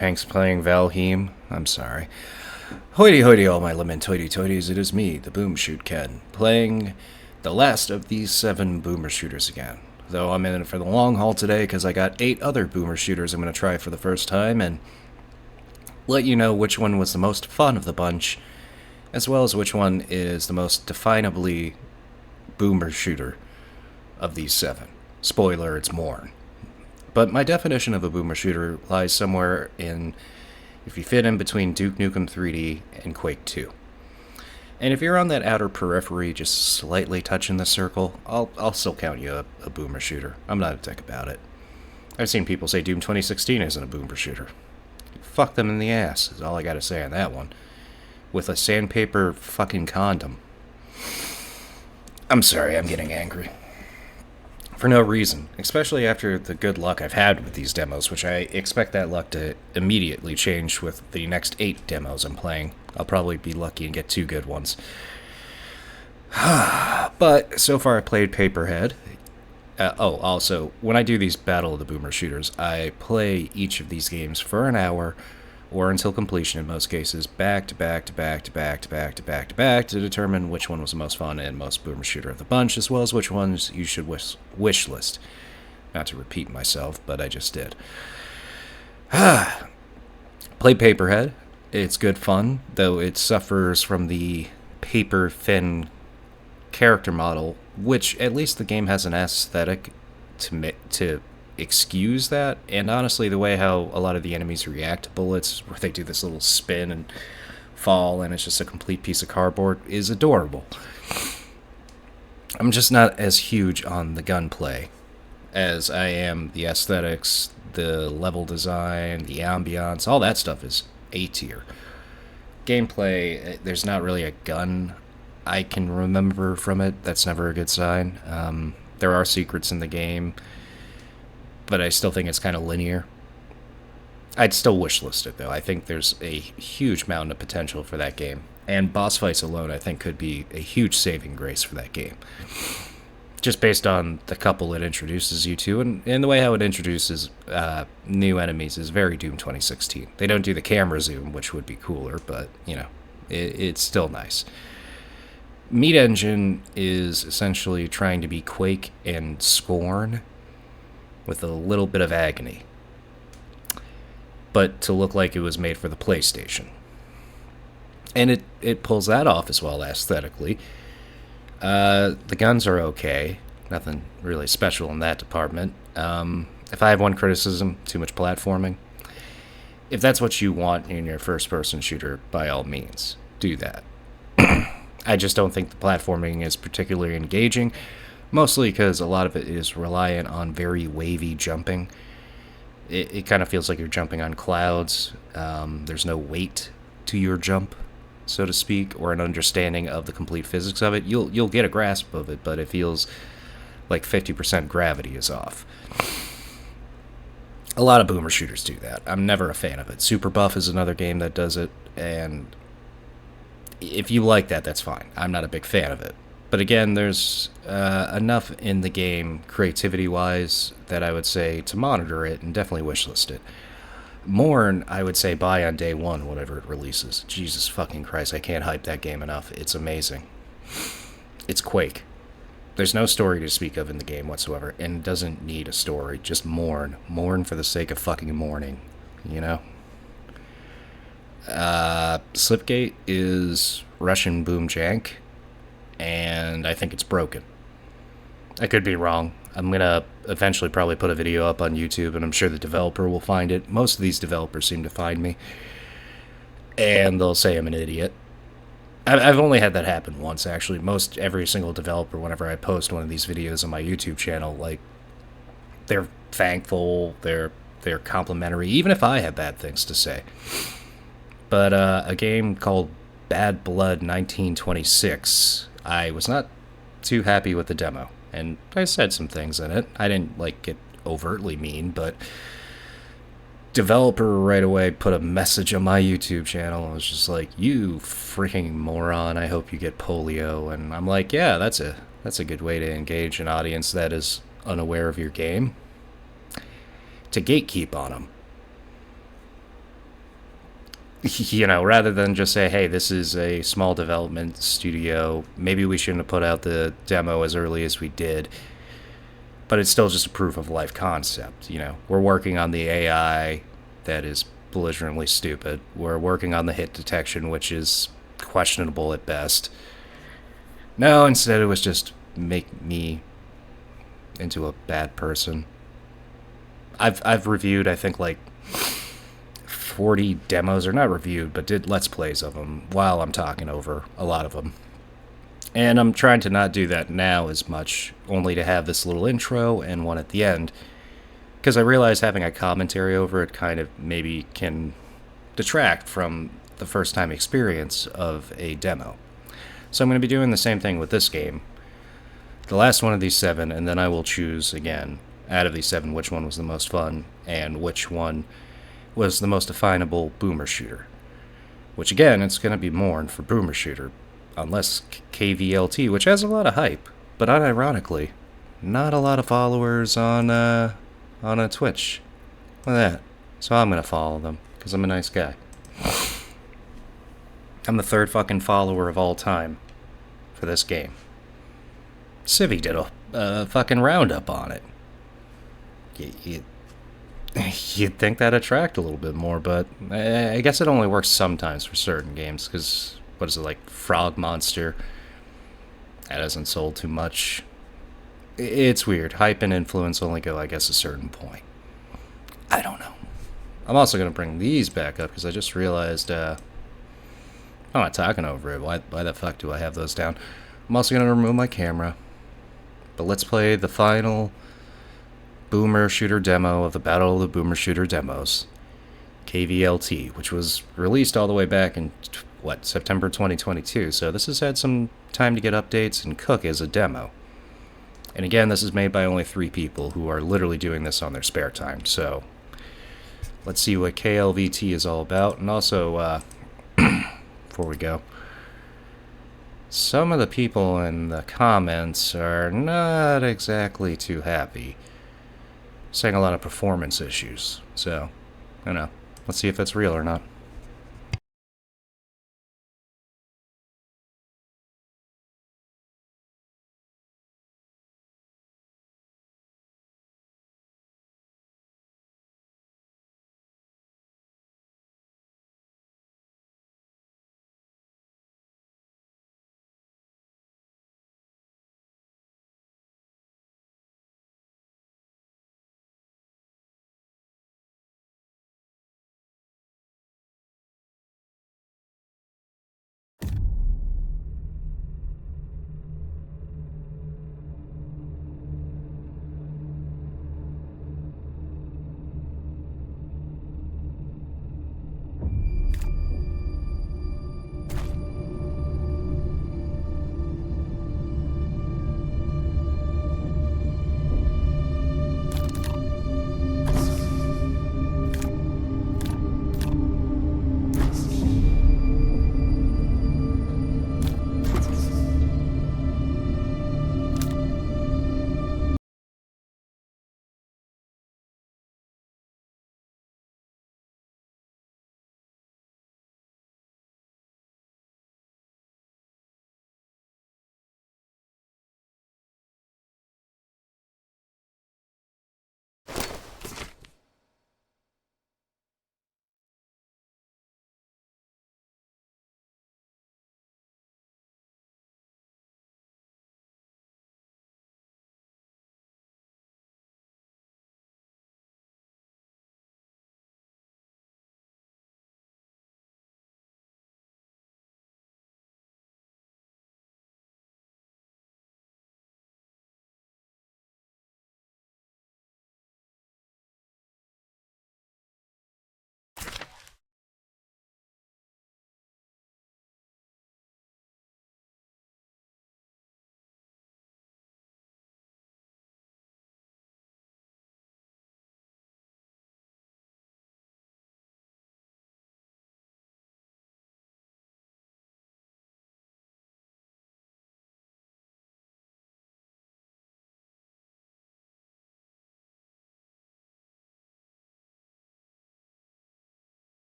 Hank's playing Valheim. I'm sorry. Hoity hoity, all my lament hoity toities, it is me, the BoomShoot Ken, playing the last of these 7 boomer shooters again. Though I'm in it for the long haul today because I got 8 other boomer shooters I'm going to try for the first time and let you know which one was the most fun of the bunch, as well as which one is the most definably boomer shooter of these 7. Spoiler, it's Morn. But my definition of a boomer shooter lies somewhere in if you fit in between Duke Nukem 3D and Quake 2. And if you're on that outer periphery, just slightly touching the circle, I'll still count you a boomer shooter. I'm not a dick about it. I've seen people say Doom 2016 isn't a boomer shooter. Fuck them in the ass, is all I gotta say on that one. With a sandpaper fucking condom. I'm sorry, I'm getting angry. For no reason, especially after the good luck I've had with these demos, which I expect that luck to immediately change with the next 8 demos I'm playing. I'll probably be lucky and get 2 good ones. But so far I played Paperhead. Also, when I do these Battle of the Boomer Shooters, I play each of these games for an hour, or until completion in most cases, back to back to back to back to back to back to back to determine which one was the most fun and most boomer shooter of the bunch, as well as which ones you should wish list. Not to repeat myself, but I just did. Play Paperhead. It's good fun, though it suffers from the paper thin character model, which at least the game has an aesthetic to excuse that, and honestly the way how a lot of the enemies react to bullets, where they do this little spin and fall and it's just a complete piece of cardboard, is adorable. I'm just not as huge on the gunplay as I am the aesthetics, the level design, the ambiance. All that stuff is A tier. Gameplay, there's not really a gun I can remember from it. That's never a good sign. There are secrets in the game, but I still think it's kind of linear. I'd still wishlist it, though. I think there's a huge mountain of potential for that game. And boss fights alone, I think, could be a huge saving grace for that game. Just based on the couple it introduces you to, and the way how it introduces new enemies is very Doom 2016. They don't do the camera zoom, which would be cooler, but, you know, it's still nice. Meat Engine is essentially trying to be Quake and Scorn, with a little bit of agony, but to look like it was made for the PlayStation. And it pulls that off as well aesthetically. The guns are okay. Nothing really special in that department. If I have one criticism, too much platforming. If that's what you want in your first-person shooter, by all means, do that. I just don't think the platforming is particularly engaging, mostly because a lot of it is reliant on very wavy jumping. It kind of feels like you're jumping on clouds. There's no weight to your jump, so to speak, or an understanding of the complete physics of it. You'll get a grasp of it, but it feels like 50% gravity is off. A lot of boomer shooters do that. I'm never a fan of it. Super Buff is another game that does it, and if you like that, that's fine. I'm not a big fan of it. But again, there's enough in the game, creativity-wise, that I would say to monitor it and definitely wishlist it. Morn, I would say buy on day one, whatever it releases. Jesus fucking Christ, I can't hype that game enough. It's amazing. It's Quake. There's no story to speak of in the game whatsoever, and it doesn't need a story. Just mourn. Mourn for the sake of fucking mourning, you know? Slipgate is Russian boom jank, and I think it's broken. I could be wrong. I'm gonna eventually probably put a video up on YouTube, and I'm sure the developer will find it. Most of these developers seem to find me, and they'll say I'm an idiot. I've only had that happen once, actually. Most every single developer, whenever I post one of these videos on my YouTube channel, like, they're thankful, they're complimentary, even if I have bad things to say. But a game called Bad Blood 1926, I was not too happy with the demo, and I said some things in it. I didn't get overtly mean, but developer right away put a message on my YouTube channel and was just like, "You freaking moron, I hope you get polio." And I'm like, yeah, that's a good way to engage an audience that is unaware of your game. To gatekeep on them. Rather than just say, hey, this is a small development studio, maybe we shouldn't have put out the demo as early as we did, but it's still just a proof of life concept. We're working on the AI that is belligerently stupid. We're working on the hit detection, which is questionable at best. No, instead it was just make me into a bad person. I've reviewed, I think, like 40 demos, or not reviewed, but did let's plays of them while I'm talking over a lot of them. And I'm trying to not do that now as much, only to have this little intro and one at the end, because I realize having a commentary over it kind of maybe can detract from the first time experience of a demo. So I'm going to be doing the same thing with this game. The last one of these 7, and then I will choose again out of these 7 which one was the most fun and which one was the most definable boomer shooter. Which again, it's going to be mourned for boomer shooter, unless kvlt, which has a lot of hype, but unironically, not a lot of followers on a Twitch. Look at that. So I'm gonna follow them because I'm a nice guy. I'm the 3rd fucking follower of all time for this game. Civi did a fucking roundup on it. You'd think that'd attract a little bit more, but I guess it only works sometimes for certain games, because, what is it, like Frog Monster? That hasn't sold too much. It's weird. Hype and influence only go, I guess, a certain point. I don't know. I'm also going to bring these back up, because I just realized, I'm not talking over it. Why the fuck do I have those down? I'm also going to remove my camera. But let's play the final Boomer Shooter demo of the Battle of the Boomer Shooter Demos, kvlt, which was released all the way back in, September 2022. So this has had some time to get updates and cook as a demo. And again, this is made by only 3 people who are literally doing this on their spare time. So let's see what kvlt is all about. And also, before we go, some of the people in the comments are not exactly too happy, saying a lot of performance issues. So, I don't know. Let's see if that's real or not.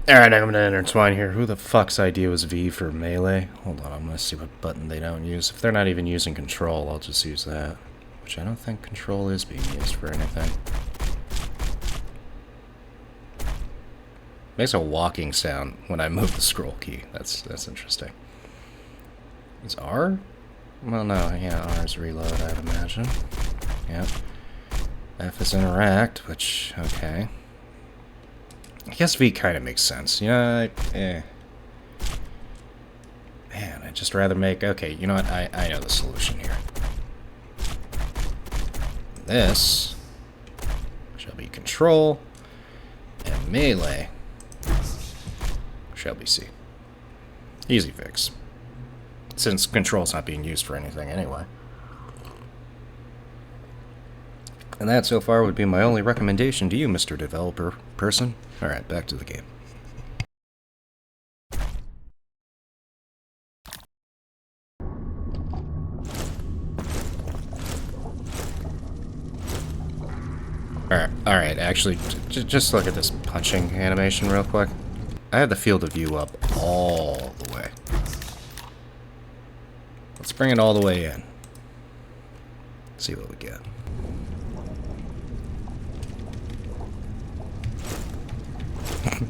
Alright, I'm gonna intertwine here. Who the fuck's idea was V for melee? Hold on, I'm gonna see what button they don't use. If they're not even using control, I'll just use that. Which I don't think control is being used for anything. Makes a walking sound when I move the scroll key. That's interesting. Is R? Well, no, yeah, R is reload, I'd imagine. Yep. F is interact, which, okay. I guess V kind of makes sense. You know, Man, I'd just rather make... Okay, you know what? I know the solution here. This shall be control, and melee shall be C. Easy fix. Since control's not being used for anything anyway. And that, so far, would be my only recommendation to you, Mr. Developer Person. Alright, back to the game. Alright, actually, just look at this punching animation real quick. I have the field of view up all the way. Let's bring it all the way in. See what we get.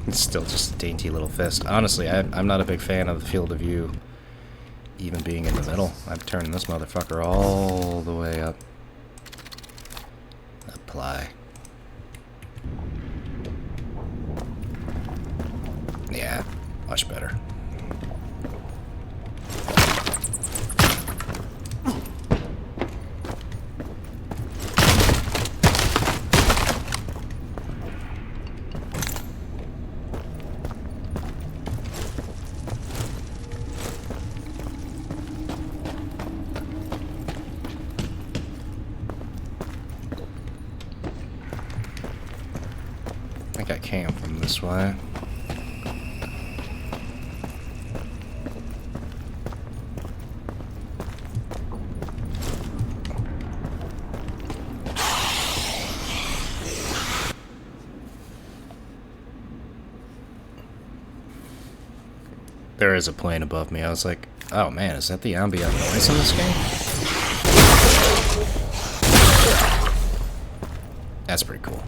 It's still just a dainty little fist. Honestly, I'm not a big fan of the field of view even being in the middle. I'm turning this motherfucker all the way up. Apply. Yeah, much better. I think I came from this way. There is a plane above me. I was like, oh man, is that the ambient noise in this game? That's pretty cool.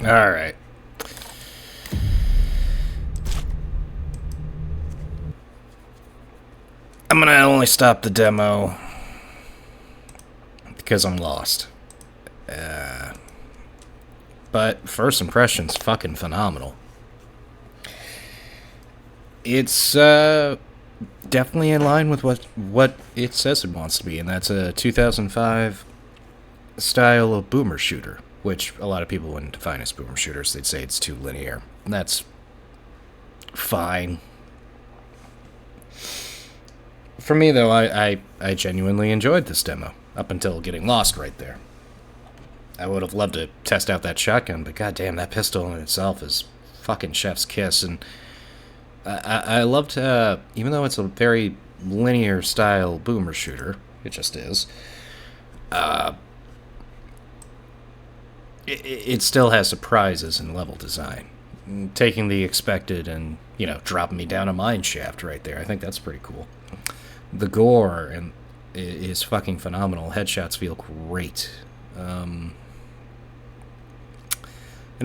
Alright. I'm gonna only stop the demo because I'm lost. But first impressions, fucking phenomenal. It's definitely in line with what it says it wants to be, and that's a 2005 style of boomer shooter, which a lot of people wouldn't define as boomer shooters. They'd say it's too linear. And that's fine. For me, though, I genuinely enjoyed this demo, up until getting lost right there. I would have loved to test out that shotgun, but goddamn, that pistol in itself is fucking chef's kiss. And I loved, even though it's a very linear style boomer shooter, it just is, it still has surprises in level design. Taking the expected and, dropping me down a mine shaft right there, I think that's pretty cool. The gore and is fucking phenomenal. Headshots feel great. And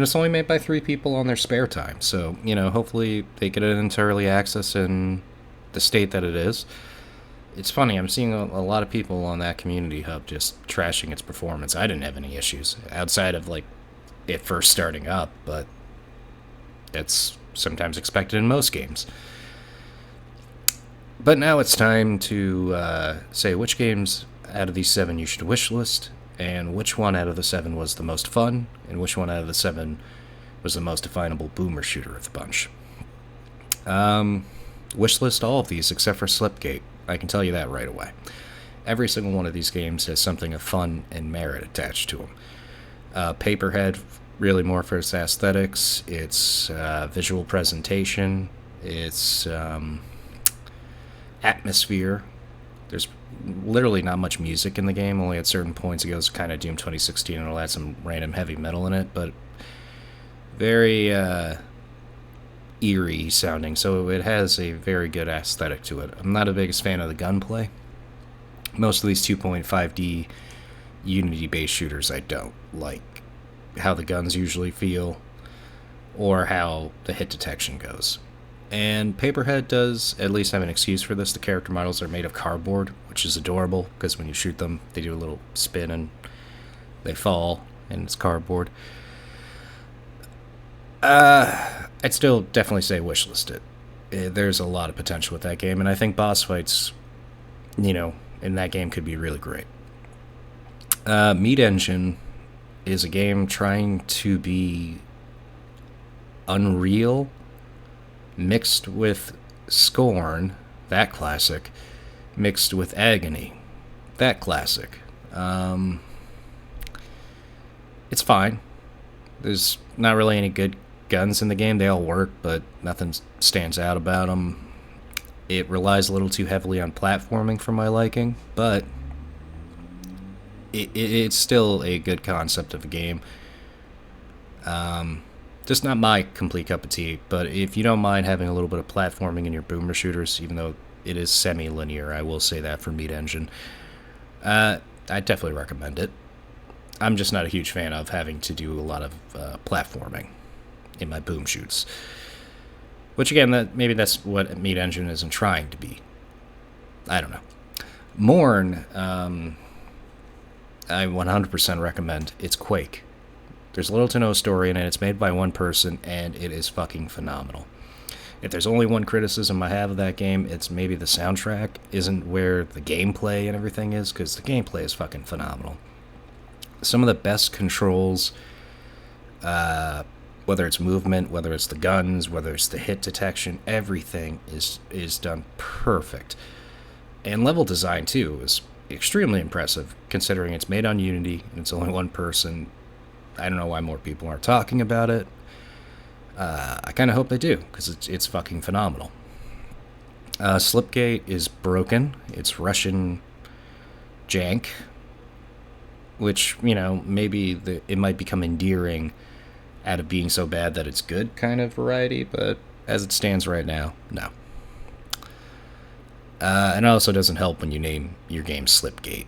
it's only made by 3 people on their spare time. So, hopefully they get it into early access in the state that it is. It's funny, I'm seeing a lot of people on that community hub just trashing its performance. I didn't have any issues outside of, it first starting up, but that's sometimes expected in most games. But now it's time to say which games out of these 7 you should wishlist, and which one out of the 7 was the most fun, and which one out of the 7 was the most definable boomer shooter of the bunch. Wishlist all of these except for Slipgate. I can tell you that right away. Every single one of these games has something of fun and merit attached to them. Paperhead, really more for its aesthetics, its visual presentation, its atmosphere. There's literally not much music in the game, only at certain points it goes kind of Doom 2016 and it'll add some random heavy metal in it, but very eerie sounding, so it has a very good aesthetic to it. I'm not the biggest fan of the gunplay. Most of these 2.5D Unity-based shooters I don't like how the guns usually feel or how the hit detection goes. And Paperhead does at least have an excuse for this. The character models are made of cardboard, which is adorable, because when you shoot them, they do a little spin and they fall, and it's cardboard. I'd still definitely say wishlist it. There's a lot of potential with that game, and I think boss fights, in that game could be really great. Meat Engine is a game trying to be Unreal mixed with Scorn, that classic, mixed with Agony, that classic. It's fine. There's not really any good guns in the game. They all work, but nothing stands out about them. It relies a little too heavily on platforming for my liking, but it's still a good concept of a game. Just not my complete cup of tea, but if you don't mind having a little bit of platforming in your boomer shooters, even though it is semi-linear, I will say that for Meat Engine, I definitely recommend it. I'm just not a huge fan of having to do a lot of platforming in my boom shoots. Which again, maybe that's what Meat Engine isn't trying to be. I don't know. Morn, I 100% recommend. It's Quake. There's little to no story in it. It's made by one person, and it is fucking phenomenal. If there's only one criticism I have of that game, it's maybe the soundtrack isn't where the gameplay and everything is, because the gameplay is fucking phenomenal. Some of the best controls, whether it's movement, whether it's the guns, whether it's the hit detection, everything is done perfect. And level design, too, is extremely impressive, considering it's made on Unity, and it's only one person. I don't know why more people aren't talking about it. I kind of hope they do, because it's fucking phenomenal. Slipgate is broken. It's Russian jank, which, maybe it might become endearing out of being so bad that it's good kind of variety, but as it stands right now, no. And it also doesn't help when you name your game Slipgate,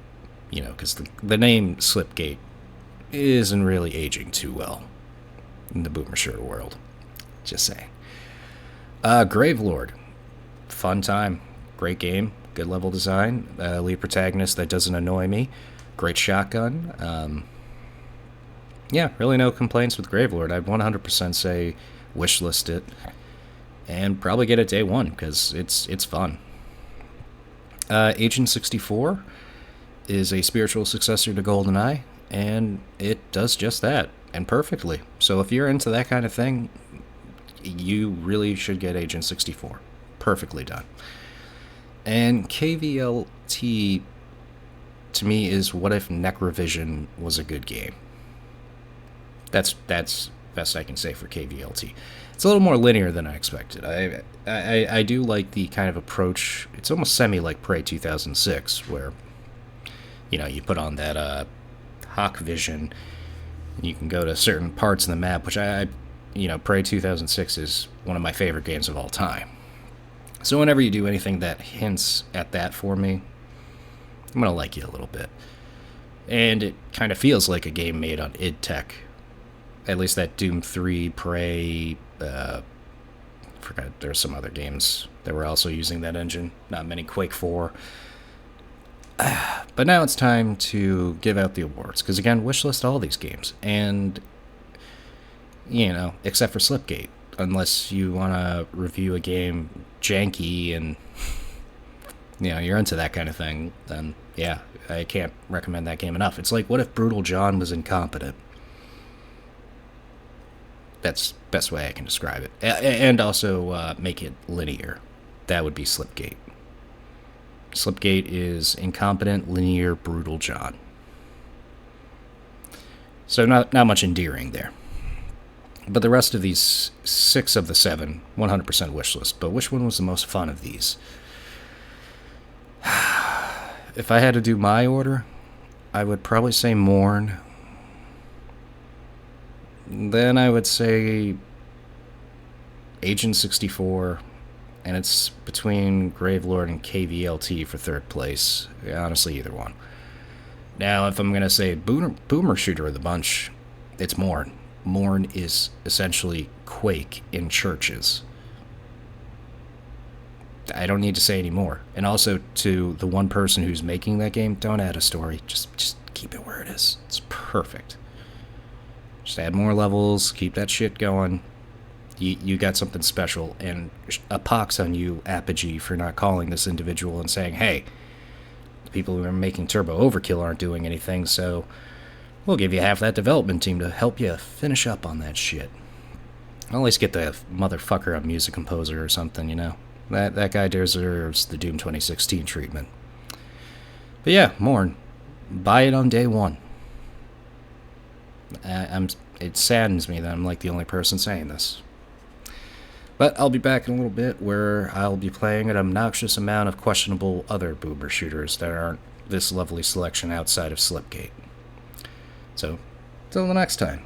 because the name Slipgate isn't really aging too well. in the boomer shooter world. Just saying. Gravelord. Fun time. Great game. Good level design. Lead protagonist that doesn't annoy me. Great shotgun. Yeah, really no complaints with Gravelord. I'd 100% say wishlist it. And probably get it day one, because it's fun. Agent 64 is a spiritual successor to GoldenEye, and it does just that, and perfectly. So if you're into that kind of thing, you really should get Agent 64. Perfectly done. And KVLT, to me, is what if Necrovision was a good game. That's best I can say for KVLT. It's a little more linear than I expected. I do like the kind of approach. It's almost semi like Prey 2006, where you put on that hawk vision, and you can go to certain parts of the map, which Prey 2006 is one of my favorite games of all time. So whenever you do anything that hints at that for me, I'm gonna like you a little bit. And it kind of feels like a game made on id Tech. At least that Doom 3, Prey, forgot there's some other games that were also using that engine. Not many. Quake 4. But now it's time to give out the awards, because again, wishlist all these games. And, except for Slipgate. Unless you want to review a game janky and, you're into that kind of thing, then, yeah, I can't recommend that game enough. It's like, what if Brutal John was incompetent? That's the best way I can describe it. And also make it linear. That would be Slipgate. Slipgate is incompetent, linear, Brutal John. So not much endearing there. But the rest of these 6 of the 7, 100% wishlist. But which one was the most fun of these? If I had to do my order, I would probably say Morn. Then I would say Agent 64, and it's between Gravelord and KVLT for third place. Honestly, either one. Now, if I'm going to say boomer shooter of the bunch, it's Morn. Morn is essentially Quake in churches. I don't need to say any more. And also, to the one person who's making that game, don't add a story. Just keep it where it is. It's perfect. Just add more levels, keep that shit going. You got something special, and a pox on you, Apogee, for not calling this individual and saying, hey, the people who are making Turbo Overkill aren't doing anything, so we'll give you half that development team to help you finish up on that shit. I'll at least get the motherfucker a music composer or something, That guy deserves the Doom 2016 treatment. But yeah, Morn. Buy it on day one. It saddens me that I'm like the only person saying this. But I'll be back in a little bit where I'll be playing an obnoxious amount of questionable other boomer shooters that aren't this lovely selection outside of Slipgate. So, till the next time.